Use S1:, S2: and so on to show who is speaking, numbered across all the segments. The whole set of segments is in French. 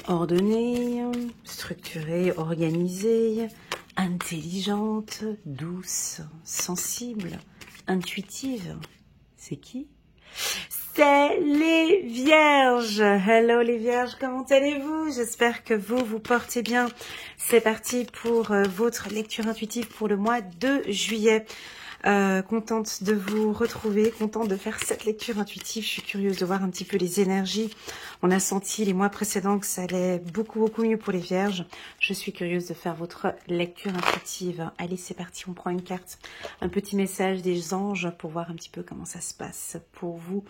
S1: ordonnée, structurée, organisée, intelligente, douce, sensible, intuitive. C'est qui? C'est les Vierges. Hello les Vierges, comment allez-vous? J'espère que vous portez bien. C'est parti pour votre lecture intuitive pour le mois de juillet. Contente de vous retrouver, contente de faire cette lecture intuitive. Je suis curieuse de voir un petit peu les énergies. On a senti les mois précédents que ça allait beaucoup mieux pour les Vierges. Je suis curieuse de faire votre lecture intuitive. Allez, c'est parti, on prend une carte, un petit message des anges pour voir un petit peu comment ça se passe pour vous,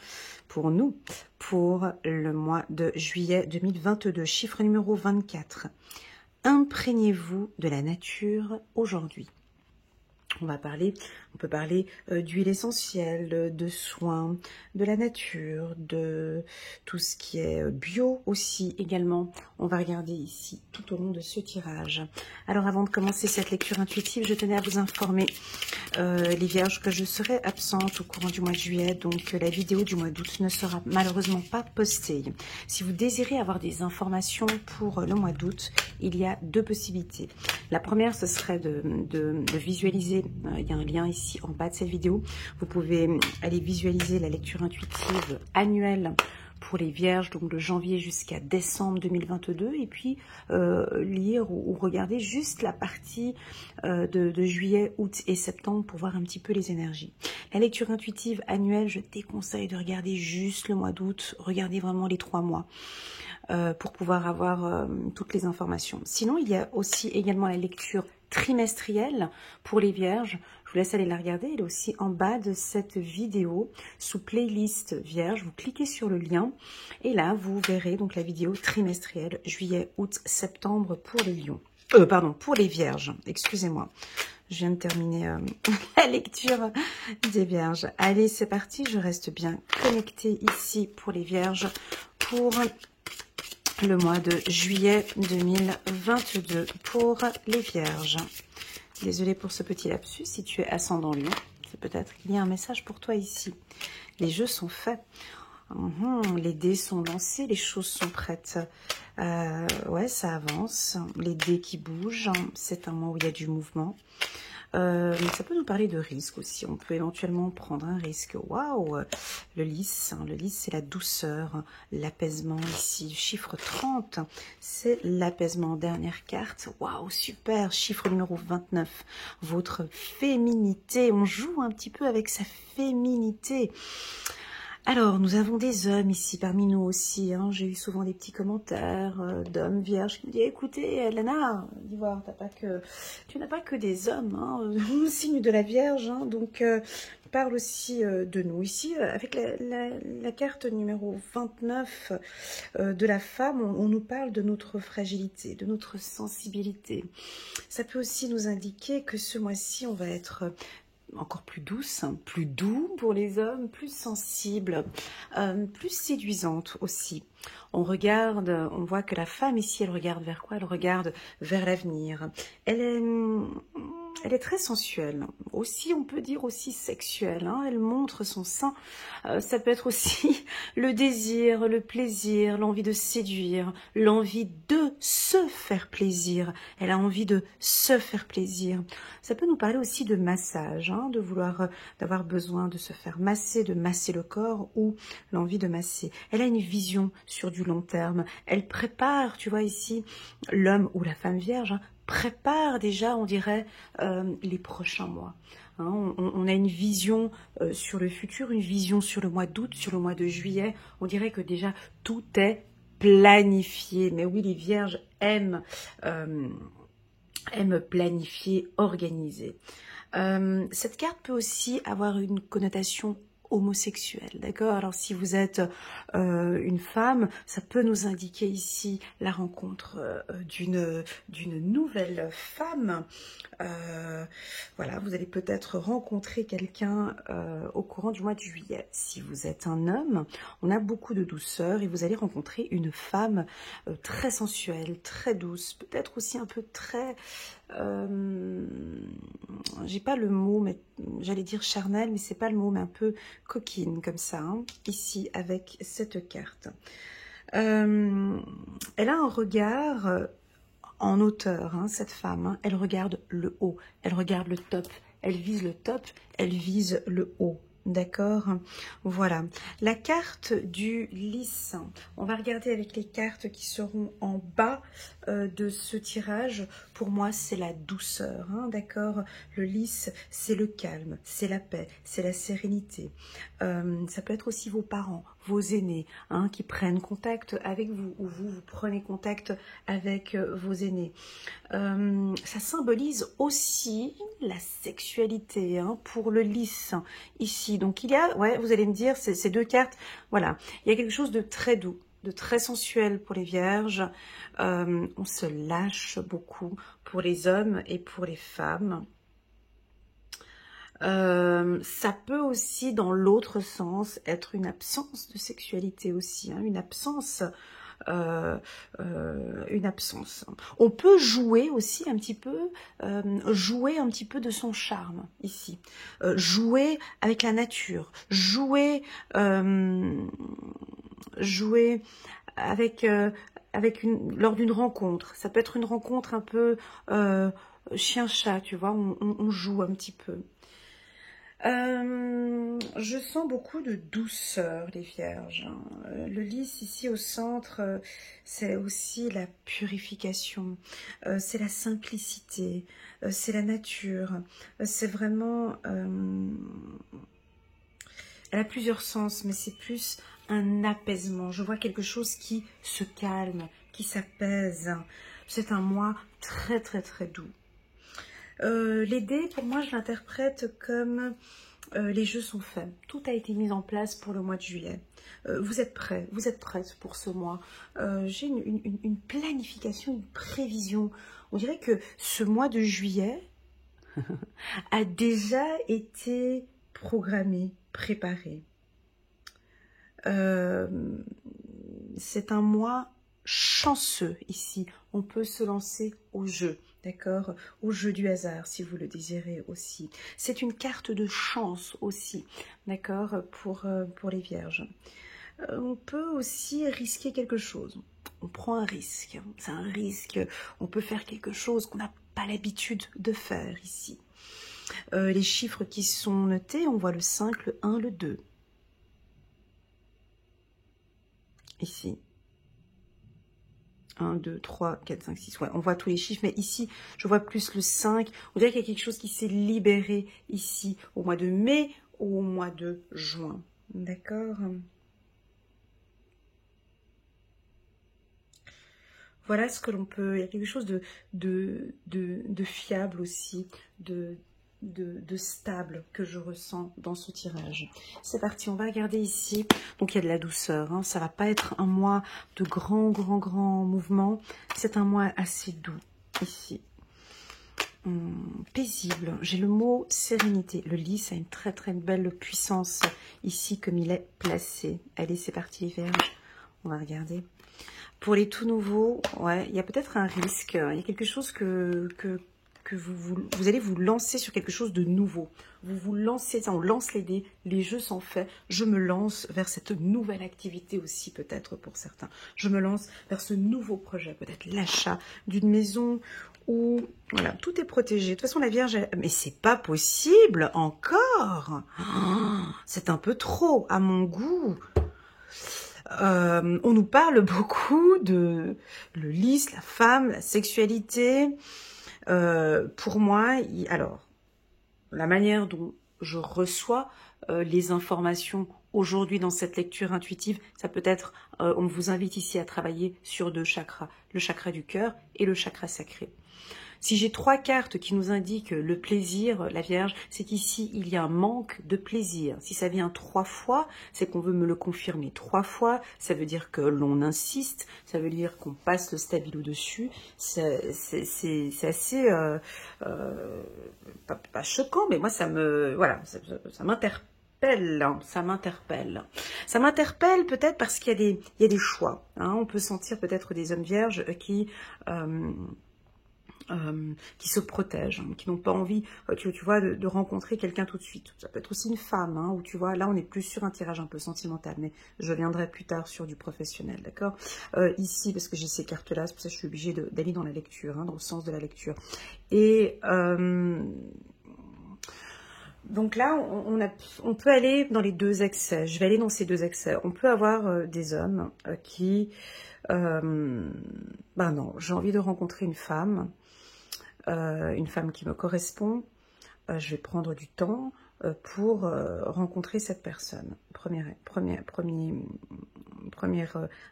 S1: pour nous, pour le mois de juillet 2022. Chiffre numéro 24. Imprégnez-vous de la nature aujourd'hui. On peut parler d'huile essentielle, de soins, de la nature, de tout ce qui est bio aussi également. On va regarder ici tout au long de ce tirage. Alors avant de commencer cette lecture intuitive, je tenais à vous informer les Vierges que je serai absente au courant du mois de juillet, donc la vidéo du mois d'août ne sera malheureusement pas postée. Si vous désirez avoir des informations pour le mois d'août, il y a deux possibilités. La première, ce serait de visualiser, il y a un lien ici en bas de cette vidéo, vous pouvez aller visualiser la lecture intuitive annuelle pour les Vierges, donc de janvier jusqu'à décembre 2022, et puis lire ou regarder juste la partie de juillet, août et septembre pour voir un petit peu les énergies. La lecture intuitive annuelle, je déconseille de regarder juste le mois d'août, regardez vraiment les 3 mois. Pour pouvoir avoir toutes les informations. Sinon, il y a aussi également la lecture trimestrielle pour les Vierges. Je vous laisse aller la regarder. Elle est aussi en bas de cette vidéo, sous playlist Vierge. Vous cliquez sur le lien et là, vous verrez donc la vidéo trimestrielle, juillet, août, septembre pour les lions. Pour les Vierges. Excusez-moi. Je viens de terminer la lecture des Vierges. Allez, c'est parti. Je reste bien connectée ici pour les Vierges pour le mois de juillet 2022 pour les Vierges. Désolée pour ce petit lapsus, si tu es ascendant Lion, c'est peut-être qu'il y a un message pour toi ici. Les jeux sont faits, les dés sont lancés, les choses sont prêtes. Ouais, ça avance, les dés qui bougent, c'est un mois où il y a du mouvement. Ça peut nous parler de risque aussi. On peut éventuellement prendre un risque. Waouh! Le lys, c'est la douceur, l'apaisement ici. Chiffre 30, c'est l'apaisement. Dernière carte. Waouh, super! Chiffre numéro 29, votre féminité. On joue un petit peu avec sa féminité. Alors, nous avons des hommes ici parmi nous aussi. J'ai eu souvent des petits commentaires d'hommes vierges qui me disent écoutez, Lana, d'Ivoire, tu n'as pas que des hommes, signe de la Vierge. Donc, parle aussi de nous. Ici, avec la carte numéro 29 de la femme, on nous parle de notre fragilité, de notre sensibilité. Ça peut aussi nous indiquer que ce mois-ci, on va être encore plus douce, plus doux pour les hommes, plus sensible, plus séduisante aussi. On regarde, on voit que la femme ici, elle regarde vers quoi? Elle regarde vers l'avenir. Elle est très sensuelle. Aussi, on peut dire aussi sexuelle. Elle montre son sein. Ça peut être aussi le désir, le plaisir, l'envie de séduire, l'envie de se faire plaisir. Elle a envie de se faire plaisir. Ça peut nous parler aussi de massage, de vouloir, d'avoir besoin de se faire masser, de masser le corps ou l'envie de masser. Elle a une vision sur du long terme. Elle prépare, tu vois ici, l'homme ou la femme vierge, prépare déjà, on dirait, les prochains mois. On a une vision sur le futur, une vision sur le mois d'août, sur le mois de juillet. On dirait que déjà tout est planifié. Mais oui, les Vierges aiment planifier, organiser. Cette carte peut aussi avoir une connotation homosexuelle, d'accord? Alors si vous êtes une femme, ça peut nous indiquer ici la rencontre d'une nouvelle femme. Voilà, vous allez peut-être rencontrer quelqu'un au courant du mois de juillet. Si vous êtes un homme, on a beaucoup de douceur et vous allez rencontrer une femme très sensuelle, très douce, peut-être aussi un peu très... j'ai pas le mot, mais j'allais dire charnel, mais c'est pas le mot, mais un peu coquine comme ça, ici avec cette carte. elle a un regard en hauteur, hein, cette femme. Hein, elle regarde le haut, elle regarde le top. Elle vise le top, elle vise le haut. D'accord? Voilà. La carte du lys. On va regarder avec les cartes qui seront en bas de ce tirage. Pour moi, c'est la douceur. Hein, d'accord? Le lys, c'est le calme, c'est la paix, c'est la sérénité. Ça peut être aussi vos parents, vos aînés, hein, qui prennent contact avec vous, ou vous prenez contact avec vos aînés. Ça symbolise aussi la sexualité, hein, pour le lys ici. Donc il y a, ouais, vous allez me dire, ces deux cartes, voilà, il y a quelque chose de très doux, de très sensuel pour les vierges. On se lâche beaucoup pour les hommes et pour les femmes. Ça peut aussi, dans l'autre sens, être une absence de sexualité aussi, hein, une absence. On peut jouer aussi un petit peu, jouer un petit peu de son charme ici, jouer avec la nature, jouer avec lors d'une rencontre. Ça peut être une rencontre un peu chien-chat, tu vois, on joue un petit peu. Je sens beaucoup de douceur, les vierges. Le lys ici au centre, c'est aussi la purification, c'est la simplicité, c'est la nature, c'est vraiment... elle a plusieurs sens, mais c'est plus un apaisement. Je vois quelque chose qui se calme, qui s'apaise. C'est un mois très très très doux. Les dés, pour moi, je l'interprète comme les jeux sont faits. Tout a été mis en place pour le mois de juillet. Vous êtes prêts, vous êtes prêtes pour ce mois. J'ai une planification, une prévision. On dirait que ce mois de juillet a déjà été programmé, préparé. C'est un mois chanceux ici. On peut se lancer au jeu. D'accord? Au jeu du hasard, si vous le désirez aussi. C'est une carte de chance aussi, d'accord, pour les vierges. On peut aussi risquer quelque chose. On prend un risque. C'est un risque. On peut faire quelque chose qu'on n'a pas l'habitude de faire ici. Les chiffres qui sont notés, on voit le 5, le 1, le 2. Ici. 1, 2, 3, 4, 5, 6. Ouais, on voit tous les chiffres, mais ici, je vois plus le 5. On dirait qu'il y a quelque chose qui s'est libéré ici, au mois de mai ou au mois de juin. D'accord? Voilà ce que l'on peut... Il y a quelque chose de fiable aussi, de stable que je ressens dans ce tirage. C'est parti, on va regarder ici. Donc il y a de la douceur, hein. Ça va pas être un mois de grands mouvements. C'est un mois assez doux ici. Paisible. J'ai le mot sérénité. Le lys a une très très belle puissance ici comme il est placé. Allez, c'est parti les vierges. On va regarder. Pour les tout nouveaux, ouais, il y a peut-être un risque. Il y a quelque chose que vous allez vous lancer sur quelque chose de nouveau. Vous vous lancez, on lance les dés, les jeux sont faits. Je me lance vers cette nouvelle activité aussi, peut-être pour certains. Je me lance vers ce nouveau projet, peut-être l'achat d'une maison où, voilà, tout est protégé. De toute façon, la Vierge, mais c'est pas possible encore. Oh, c'est un peu trop à mon goût. On nous parle beaucoup de le lys, la femme, la sexualité. Pour moi, alors, la manière dont je reçois les informations aujourd'hui dans cette lecture intuitive, ça peut être, on vous invite ici à travailler sur deux chakras, le chakra du cœur et le chakra sacré. Si j'ai trois cartes qui nous indiquent le plaisir, la Vierge, c'est qu'ici, il y a un manque de plaisir. Si ça vient 3 fois, c'est qu'on veut me le confirmer 3 fois. Ça veut dire que l'on insiste, ça veut dire qu'on passe le stabilo dessus. C'est assez, pas choquant, mais moi, ça me, voilà, ça m'interpelle. Ça m'interpelle. Ça m'interpelle peut-être parce qu'il y a des choix. Hein. On peut sentir peut-être des hommes vierges qui... qui se protègent, hein, qui n'ont pas envie, tu vois, de rencontrer quelqu'un tout de suite. Ça peut être aussi une femme, hein, où tu vois, là on est plus sur un tirage un peu sentimental, mais je viendrai plus tard sur du professionnel, d'accord. Ici, parce que j'ai ces cartes-là, c'est pour ça que je suis obligée d'aller dans la lecture, hein, dans le sens de la lecture. Et donc là, on peut aller dans les deux excès. Je vais aller dans ces deux excès. On peut avoir des hommes qui... ben non, j'ai envie de rencontrer une femme qui me correspond. Je vais prendre du temps pour rencontrer cette personne. Première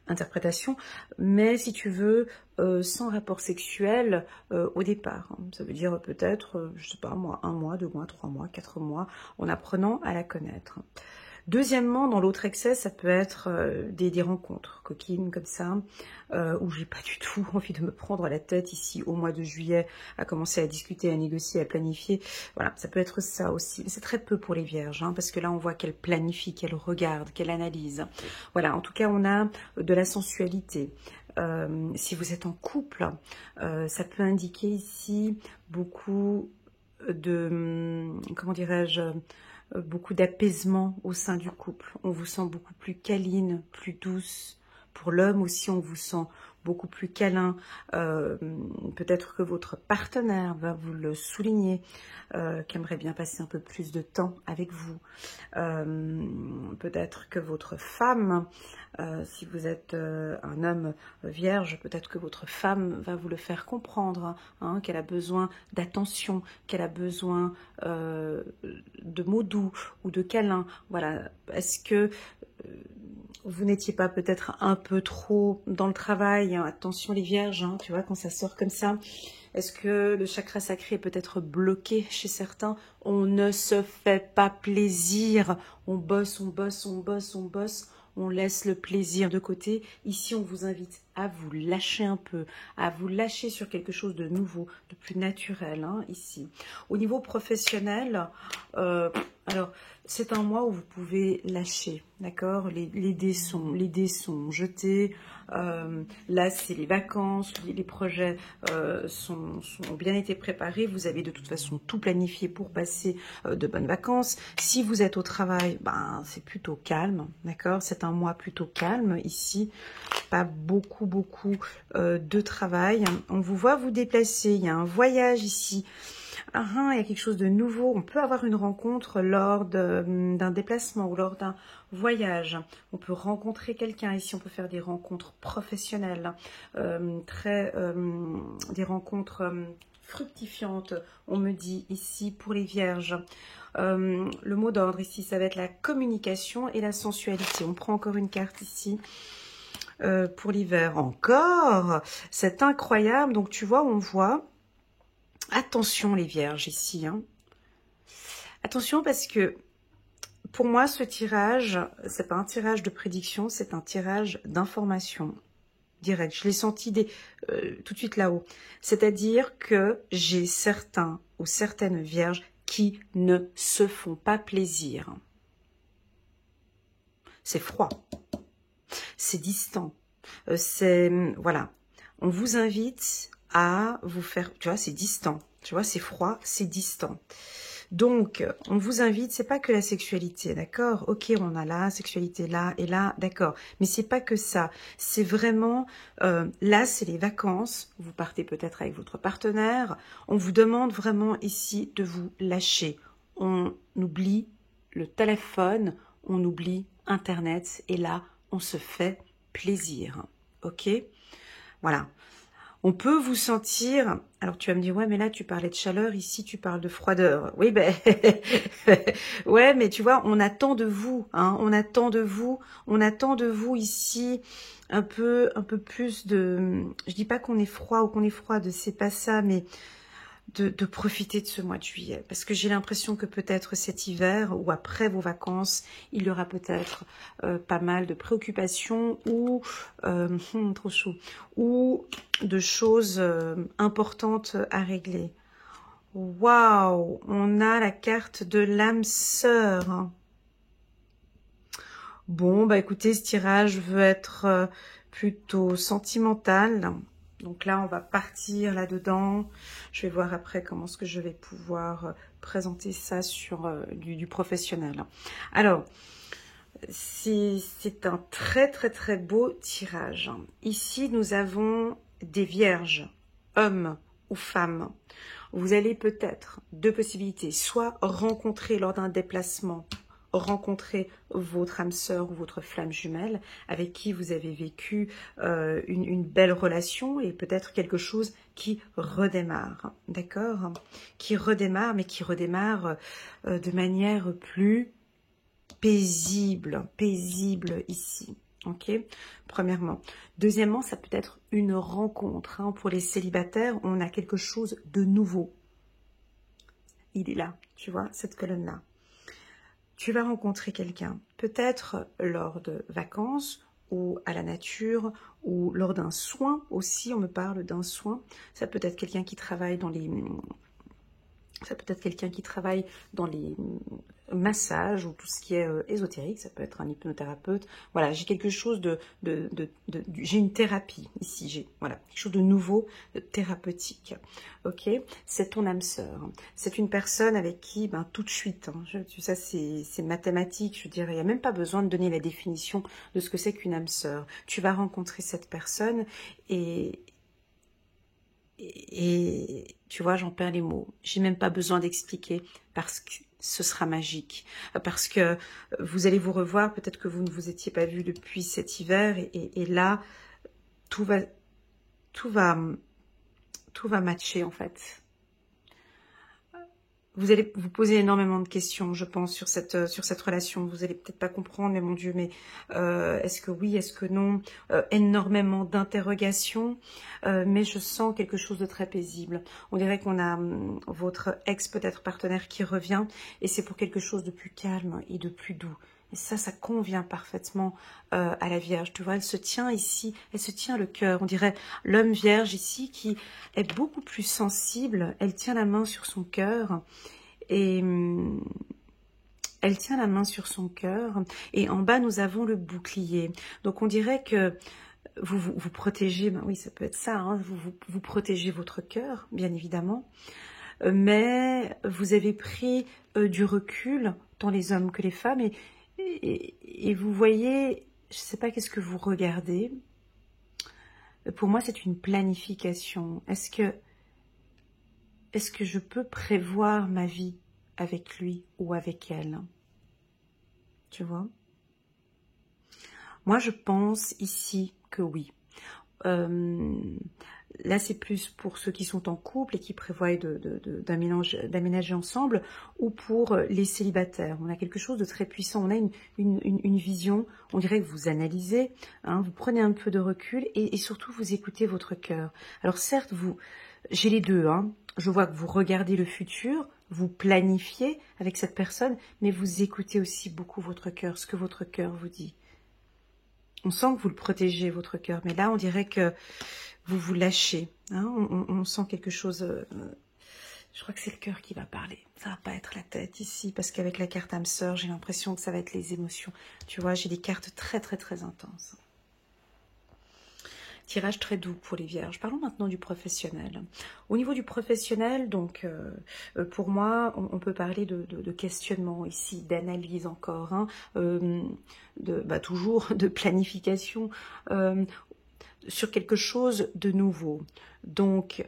S1: interprétation, mais si tu veux, sans rapport sexuel au départ. Hein. Ça veut dire peut-être, je sais pas moi, 1 mois, 2 mois, 3 mois, 4 mois, en apprenant à la connaître. Deuxièmement, dans l'autre excès, ça peut être des rencontres coquines comme ça, où j'ai pas du tout envie de me prendre la tête ici au mois de juillet, à commencer à discuter, à négocier, à planifier. Voilà, ça peut être ça aussi. C'est très peu pour les vierges, hein, parce que là, on voit qu'elles planifient, qu'elles regardent, qu'elles analysent. Voilà, en tout cas, on a de la sensualité. Si vous êtes en couple, ça peut indiquer ici beaucoup de, comment dirais-je, beaucoup d'apaisement au sein du couple. On vous sent beaucoup plus câline, plus douce. Pour l'homme aussi, on vous sent beaucoup plus câlin. Peut-être que votre partenaire va vous le souligner, qu'aimerait bien passer un peu plus de temps avec vous. Peut-être que votre femme, si vous êtes un homme vierge, peut-être que votre femme va vous le faire comprendre, hein, qu'elle a besoin d'attention, qu'elle a besoin de mots doux ou de câlins. Voilà. Est-ce que vous n'étiez pas peut-être un peu trop dans le travail, hein. Attention les vierges, hein, tu vois, quand ça sort comme ça. Est-ce que le chakra sacré est peut-être bloqué chez certains? On ne se fait pas plaisir. On bosse, on bosse, on bosse, on bosse. On laisse le plaisir de côté. Ici, on vous invite à vous lâcher un peu, à vous lâcher sur quelque chose de nouveau, de plus naturel, hein, ici. Au niveau professionnel, alors, c'est un mois où vous pouvez lâcher, d'accord, les dés sont jetés. Là, c'est les vacances, les projets ont bien été préparés. Vous avez de toute façon tout planifié pour passer de bonnes vacances. Si vous êtes au travail, ben, c'est plutôt calme, d'accord. C'est un mois plutôt calme ici. Pas beaucoup de travail. On vous voit vous déplacer. Il y a un voyage ici. Il y a quelque chose de nouveau. On peut avoir une rencontre lors d'un déplacement ou lors d'un voyage. On peut rencontrer quelqu'un. Ici, on peut faire des rencontres professionnelles, des rencontres fructifiantes. On me dit ici pour les vierges. Le mot d'ordre ici, ça va être la communication et la sensualité. On prend encore une carte ici. Pour l'hiver encore, c'est incroyable. Donc tu vois, on voit, attention les vierges ici, hein. Attention parce que pour moi ce tirage, c'est pas un tirage de prédiction, c'est un tirage d'information direct. Je l'ai senti tout de suite là-haut. C'est-à-dire que j'ai certains ou certaines vierges qui ne se font pas plaisir. C'est froid. C'est distant, voilà, on vous invite à vous faire, tu vois, c'est distant, tu vois, c'est froid, c'est distant. Donc, on vous invite, c'est pas que la sexualité, d'accord? Ok, on a la sexualité là et là, d'accord, mais c'est pas que ça, c'est vraiment, là, c'est les vacances, vous partez peut-être avec votre partenaire, on vous demande vraiment ici de vous lâcher. On oublie le téléphone, on oublie Internet, et là, on se fait plaisir, ok? Voilà. On peut vous sentir... Alors, tu vas me dire, ouais, mais là, tu parlais de chaleur, ici, tu parles de froideur. Oui, ben... ouais, mais tu vois, on attend de vous, hein, on attend de vous ici un peu plus de... Je dis pas qu'on est froid ou qu'on est froide, c'est pas ça, mais... De profiter de ce mois de juillet, parce que j'ai l'impression que peut-être cet hiver ou après vos vacances, il y aura peut-être pas mal de préoccupations ou trop chaud, ou de choses importantes à régler. Waouh, on a la carte de l'âme sœur. Bon, bah écoutez, ce tirage veut être plutôt sentimental. Donc là, on va partir là-dedans. Je vais voir après comment est-ce que je vais pouvoir présenter ça sur du professionnel. Alors, c'est un très très très beau tirage. Ici, nous avons des vierges, hommes ou femmes. Vous allez peut-être, deux possibilités, soit rencontrer lors d'un déplacement, rencontrer votre âme sœur ou votre flamme jumelle avec qui vous avez vécu une belle relation et peut-être quelque chose qui redémarre, d'accord? Qui redémarre, mais qui redémarre de manière plus paisible ici. Ok, premièrement. Deuxièmement, ça peut être une rencontre. Hein. Pour les célibataires, on a quelque chose de nouveau. Il est là, tu vois, cette colonne-là. Tu vas rencontrer quelqu'un, peut-être lors de vacances ou à la nature ou lors d'un soin aussi. On me parle d'un soin. Ça peut être quelqu'un qui travaille dans les... Ça peut être quelqu'un qui travaille dans les massages ou tout ce qui est ésotérique. Ça peut être un hypnothérapeute. Voilà, j'ai quelque chose j'ai une thérapie ici. J'ai voilà quelque chose de nouveau, de thérapeutique. Ok, c'est ton âme sœur. C'est une personne avec qui, ben tout de suite, hein, ça c'est mathématique. Je dirais, il n'y a même pas besoin de donner la définition de ce que c'est qu'une âme sœur. Tu vas rencontrer cette personne et tu vois, j'en perds les mots. J'ai même pas besoin d'expliquer parce que ce sera magique. Parce que vous allez vous revoir, peut-être que vous ne vous étiez pas vu depuis cet hiver et là, tout va matcher en fait. Vous allez vous poser énormément de questions, je pense, sur cette relation. Vous allez peut-être pas comprendre, mais mon Dieu, mais est-ce que oui, est-ce que non? Énormément d'interrogations, mais je sens quelque chose de très paisible. On dirait qu'on a votre ex, peut-être partenaire, qui revient, et c'est pour quelque chose de plus calme et de plus doux. Et ça convient parfaitement à la Vierge. Tu vois, elle se tient ici, elle se tient le cœur. On dirait l'homme Vierge ici qui est beaucoup plus sensible. Elle tient la main sur son cœur et elle tient la main sur son cœur. Et en bas, nous avons le bouclier. Donc, on dirait que vous protégez, ben oui, ça peut être ça, hein, vous protégez votre cœur, bien évidemment. Mais vous avez pris du recul, tant les hommes que les femmes, et vous voyez, je ne sais pas qu'est-ce que vous regardez. Pour moi, c'est une planification. Est-ce que je peux prévoir ma vie avec lui ou avec elle? Tu vois? Moi, je pense ici que oui. Là, c'est plus pour ceux qui sont en couple et qui prévoient d'aménager ensemble, ou pour les célibataires. On a quelque chose de très puissant. On a une vision, on dirait que vous analysez, hein, vous prenez un peu de recul et surtout vous écoutez votre cœur. Alors certes, j'ai les deux. Hein. Je vois que vous regardez le futur, vous planifiez avec cette personne, mais vous écoutez aussi beaucoup votre cœur, ce que votre cœur vous dit. On sent que vous le protégez, votre cœur, mais là, on dirait que vous vous lâchez. Hein, on sent quelque chose... je crois que c'est le cœur qui va parler. Ça va pas être la tête ici, parce qu'avec la carte âme sœur, j'ai l'impression que ça va être les émotions. Tu vois, j'ai des cartes très, très, très intenses. Tirage très doux pour les vierges. Parlons maintenant du professionnel. Au niveau du professionnel, donc, pour moi, on peut parler de questionnement ici, d'analyse encore, hein, toujours de planification, sur quelque chose de nouveau. Donc,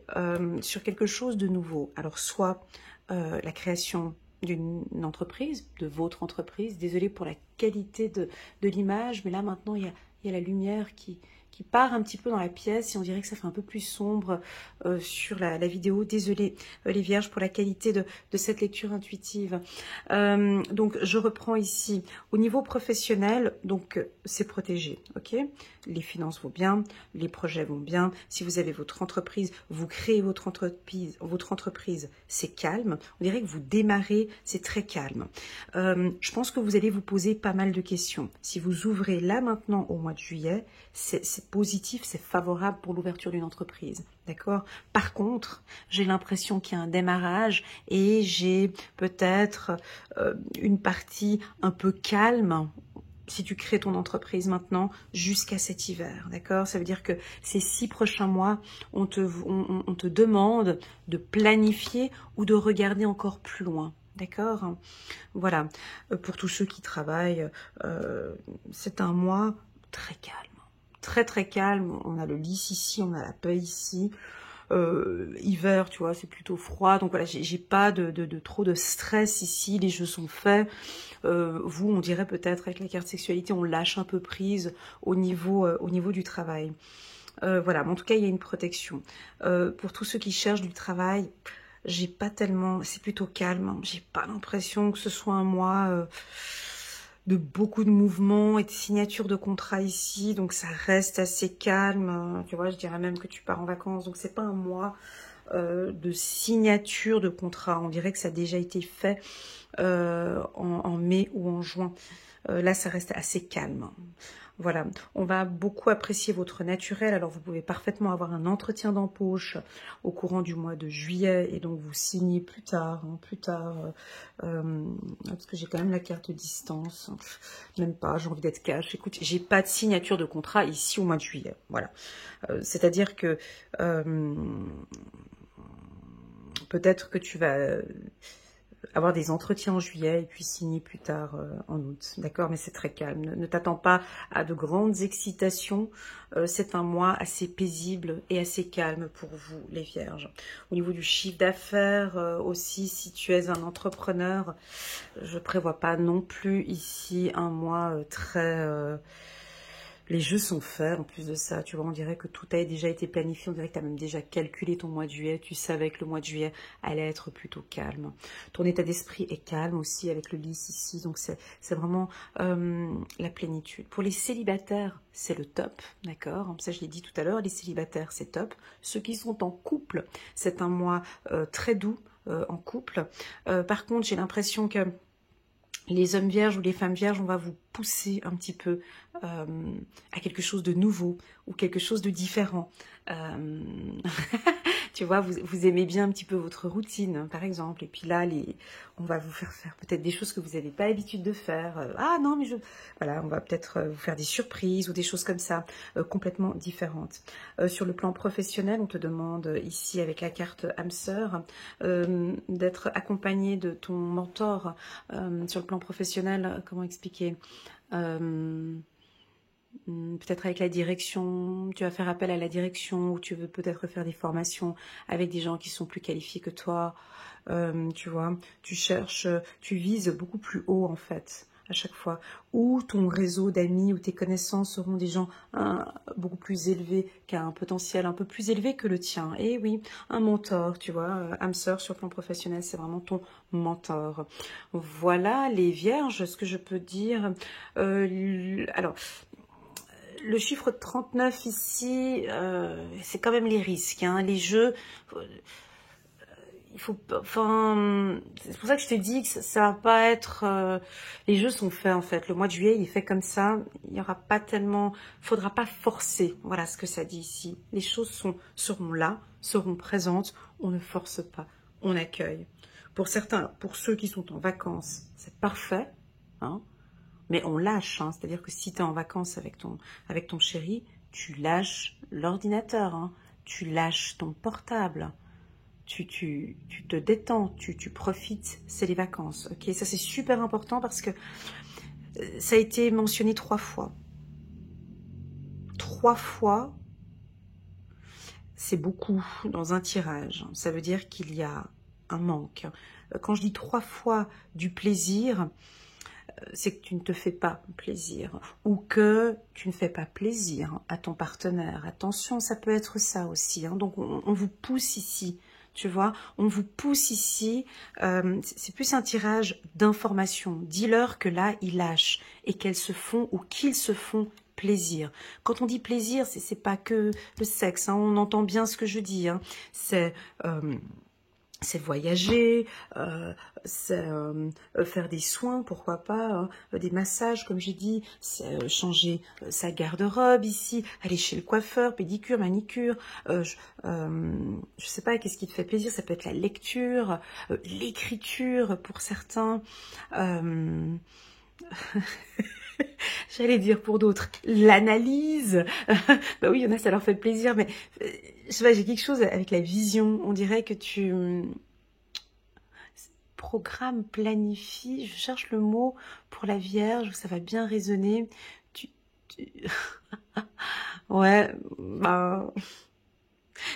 S1: sur quelque chose de nouveau. Alors, soit la création d'une entreprise, de votre entreprise. Désolée pour la qualité de l'image, mais là, maintenant, il y a la lumière qui part un petit peu dans la pièce et on dirait que ça fait un peu plus sombre sur la vidéo. Désolée les vierges pour la qualité de cette lecture intuitive. Donc je reprends ici. Au niveau professionnel, donc c'est protégé, ok? Les finances vont bien, les projets vont bien. Si vous avez votre entreprise, vous créez votre entreprise, c'est calme. On dirait que vous démarrez, c'est très calme. Je pense que vous allez vous poser pas mal de questions. Si vous ouvrez là maintenant au mois de juillet, c'est positif, c'est favorable pour l'ouverture d'une entreprise, d'accord? Par contre, j'ai l'impression qu'il y a un démarrage et j'ai peut-être une partie un peu calme si tu crées ton entreprise maintenant jusqu'à cet hiver, d'accord? Ça veut dire que ces 6 prochains mois, on te demande de planifier ou de regarder encore plus loin, d'accord? Voilà, pour tous ceux qui travaillent, c'est un mois très calme. Très très calme, on a le lys ici, on a la paix ici. Hiver, tu vois, c'est plutôt froid, donc voilà, j'ai pas de trop de stress ici, les jeux sont faits. Vous, on dirait peut-être avec la carte sexualité, on lâche un peu prise au niveau du travail. Voilà, mais en tout cas, il y a une protection. Pour tous ceux qui cherchent du travail, j'ai pas tellement, c'est plutôt calme, hein. J'ai pas l'impression que ce soit un mois de beaucoup de mouvements et de signatures de contrats ici, donc ça reste assez calme. Tu vois, je dirais même que tu pars en vacances, donc c'est pas un mois de signature de contrat. On dirait que ça a déjà été fait en mai ou en juin. Là, ça reste assez calme. Voilà, on va beaucoup apprécier votre naturel, alors vous pouvez parfaitement avoir un entretien d'embauche au courant du mois de juillet et donc vous signez plus tard, parce que j'ai quand même la carte distance, même pas, j'ai envie d'être cash. Écoute, j'ai pas de signature de contrat ici au mois de juillet, voilà. C'est-à-dire que peut-être que tu vas avoir des entretiens en juillet et puis signer plus tard en août, d'accord? Mais c'est très calme, ne t'attends pas à de grandes excitations, c'est un mois assez paisible et assez calme pour vous, les vierges. Au niveau du chiffre d'affaires aussi, si tu es un entrepreneur, je prévois pas non plus ici un mois très... les jeux sont faits, en plus de ça, tu vois, on dirait que tout a déjà été planifié, on dirait que tu as même déjà calculé ton mois de juillet, tu savais que le mois de juillet allait être plutôt calme. Ton état d'esprit est calme aussi avec le lys ici, donc c'est vraiment la plénitude. Pour les célibataires, c'est le top, d'accord? Ça, je l'ai dit tout à l'heure, les célibataires, c'est top. Ceux qui sont en couple, c'est un mois très doux en couple. Par contre, j'ai l'impression que les hommes vierges ou les femmes vierges, on va vous pousser un petit peu à quelque chose de nouveau ou quelque chose de différent. Tu vois, vous aimez bien un petit peu votre routine, par exemple. Et puis là, on va vous faire peut-être des choses que vous n'avez pas l'habitude de faire. Ah non, mais voilà, on va peut-être vous faire des surprises ou des choses comme ça, complètement différentes. Sur le plan professionnel, on te demande ici, avec la carte âme sœur, d'être accompagné de ton mentor. Sur le plan professionnel, comment expliquer peut-être avec la direction, tu vas faire appel à la direction ou tu veux peut-être faire des formations avec des gens qui sont plus qualifiés que toi. Tu vois, tu cherches, tu vises beaucoup plus haut en fait à chaque fois. Ou ton réseau d'amis ou tes connaissances seront des gens beaucoup plus élevés, qui a un potentiel un peu plus élevé que le tien. Et oui, un mentor, tu vois, âme sœur sur le plan professionnel, c'est vraiment ton mentor. Voilà les vierges, ce que je peux dire. Alors, le chiffre 39 ici, c'est quand même les risques, hein. Les jeux, il faut, enfin, c'est pour ça que je te dis que ça va pas être. Les jeux sont faits en fait. Le mois de juillet, il est fait comme ça. Il n'y aura pas tellement, faudra pas forcer. Voilà ce que ça dit ici. Les choses seront là, seront présentes. On ne force pas, on accueille. Pour certains, pour ceux qui sont en vacances, c'est parfait, hein. Mais on lâche, hein, c'est-à-dire que si tu es en vacances avec ton chéri, tu lâches l'ordinateur, hein, tu lâches ton portable, tu te détends, tu profites, c'est les vacances. Ok, ça c'est super important parce que ça a été mentionné 3 fois. 3 fois, c'est beaucoup dans un tirage. Ça veut dire qu'il y a un manque. Quand je dis 3 fois du plaisir, c'est que tu ne te fais pas plaisir ou que tu ne fais pas plaisir à ton partenaire. Attention, ça peut être ça aussi, hein. Donc, on vous pousse ici, tu vois, on vous pousse ici. C'est plus un tirage d'information. Dis-leur que là, ils lâchent et qu'elles se font ou qu'ils se font plaisir. Quand on dit plaisir, c'est pas que le sexe, hein. On entend bien ce que je dis, hein. C'est voyager, c'est faire des soins, pourquoi pas, hein, des massages, comme j'ai dit, c'est changer sa garde-robe ici, aller chez le coiffeur, pédicure, manicure, je sais pas, qu'est-ce qui te fait plaisir, ça peut être la lecture, l'écriture pour certains, J'allais dire pour d'autres, l'analyse. Bah oui, il y en a, ça leur fait plaisir, mais je sais pas, j'ai quelque chose avec la vision. On dirait que tu programmes, planifies. Je cherche le mot pour la Vierge, ça va bien résonner. Tu... Ouais, bah...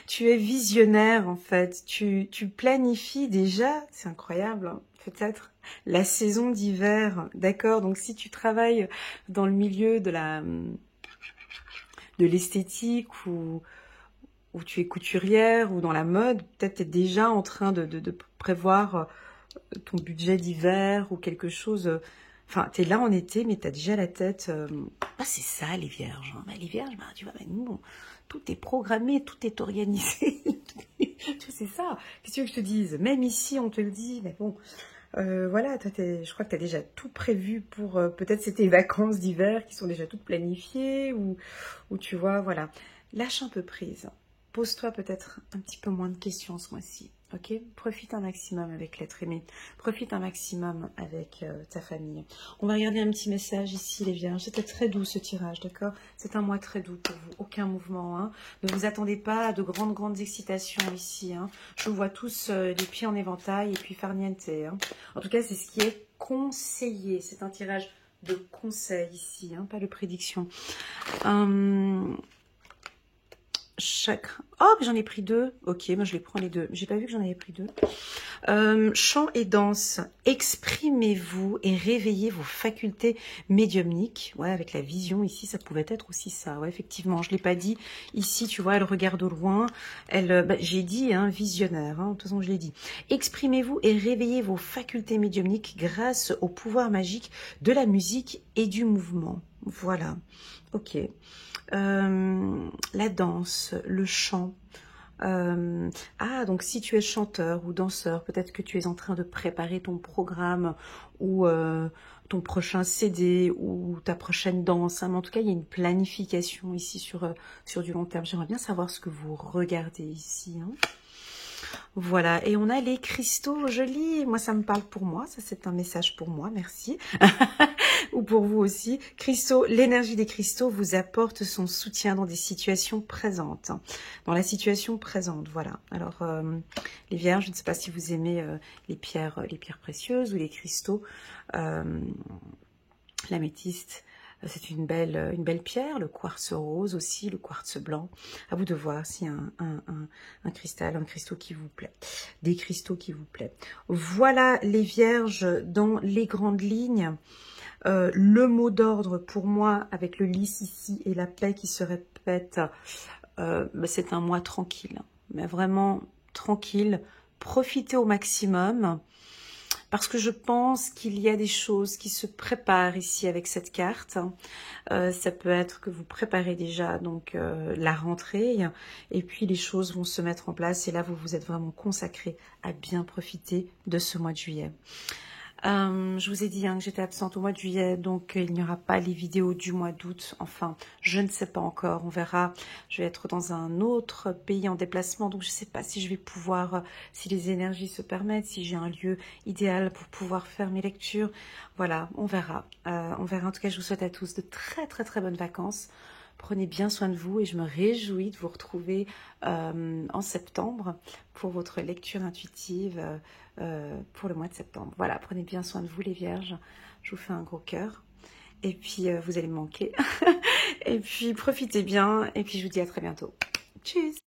S1: Tu es visionnaire en fait, tu planifies déjà, c'est incroyable, hein, peut-être la saison d'hiver, d'accord? Donc si tu travailles dans le milieu de l'esthétique ou tu es couturière ou dans la mode, peut-être tu es déjà en train de prévoir ton budget d'hiver ou quelque chose. Enfin, tu es là en été, mais tu as déjà la tête... Ah, c'est ça les vierges. Hein. Bah, les vierges, bah, tu vois, bah, nous, tout est programmé, tout est organisé. C'est ça. Qu'est-ce que tu veux que je te dise? Même ici, on te le dit, mais bon... voilà, toi, je crois que tu as déjà tout prévu pour... peut-être c'est tes vacances d'hiver qui sont déjà toutes planifiées ou tu vois, voilà. Lâche un peu prise. Pose-toi peut-être un petit peu moins de questions ce mois-ci. Ok, profite un maximum avec l'être aimé. Profite un maximum avec ta famille. On va regarder un petit message ici, les vierges. C'était très doux ce tirage, d'accord? C'est un mois très doux pour vous. Aucun mouvement. Hein. Ne vous attendez pas à de grandes excitations ici. Hein. Je vous vois tous les pieds en éventail et puis farniente. Hein. En tout cas, c'est ce qui est conseillé. C'est un tirage de conseil ici, hein, pas de prédiction. Chakra. Oh, j'en ai pris deux. Ok, moi je les prends les deux. J'ai pas vu que j'en avais pris deux. Chant et danse. Exprimez-vous et réveillez vos facultés médiumniques. Ouais, avec la vision ici, ça pouvait être aussi ça. Ouais, effectivement, je l'ai pas dit. Ici, tu vois, elle regarde au loin. Elle, bah, j'ai dit, hein, visionnaire. Hein, de toute façon, je l'ai dit. Exprimez-vous et réveillez vos facultés médiumniques grâce au pouvoir magique de la musique et du mouvement. Voilà. Ok. La danse, le chant. Donc si tu es chanteur ou danseur, peut-être que tu es en train de préparer ton programme ou ton prochain CD ou ta prochaine danse. Hein, mais en tout cas, il y a une planification ici sur du long terme. J'aimerais bien savoir ce que vous regardez ici. Hein. Voilà, et on a les cristaux jolis. Moi, ça me parle pour moi. Ça, c'est un message pour moi. Merci. Ou pour vous aussi. Cristaux, l'énergie des cristaux vous apporte son soutien dans des situations présentes. Dans la situation présente, voilà. Alors, les vierges, je ne sais pas si vous aimez les pierres précieuses ou les cristaux. L'améthyste, c'est une belle pierre, le quartz rose aussi, le quartz blanc. À vous de voir s'il y a un cristal, un cristaux qui vous plaît, des cristaux qui vous plaît. Voilà les vierges dans les grandes lignes. Le mot d'ordre pour moi, avec le lys ici et la paix qui se répète, c'est un mois tranquille, mais vraiment tranquille. Profitez au maximum. Parce que je pense qu'il y a des choses qui se préparent ici avec cette carte. Ça peut être que vous préparez déjà donc la rentrée et puis les choses vont se mettre en place et là vous vous êtes vraiment consacré à bien profiter de ce mois de juillet. Je vous ai dit que j'étais absente au mois de juillet, donc il n'y aura pas les vidéos du mois d'août. Enfin, je ne sais pas encore, on verra. Je vais être dans un autre pays en déplacement, donc je ne sais pas si je vais pouvoir, si les énergies se permettent, si j'ai un lieu idéal pour pouvoir faire mes lectures. Voilà, on verra. On verra. En tout cas, je vous souhaite à tous de très bonnes vacances. Prenez bien soin de vous et je me réjouis de vous retrouver en septembre pour votre lecture intuitive pour le mois de septembre. Voilà, prenez bien soin de vous les vierges. Je vous fais un gros cœur. Et puis, vous allez me manquer. Et puis, profitez bien. Et puis, je vous dis à très bientôt. Tchuss!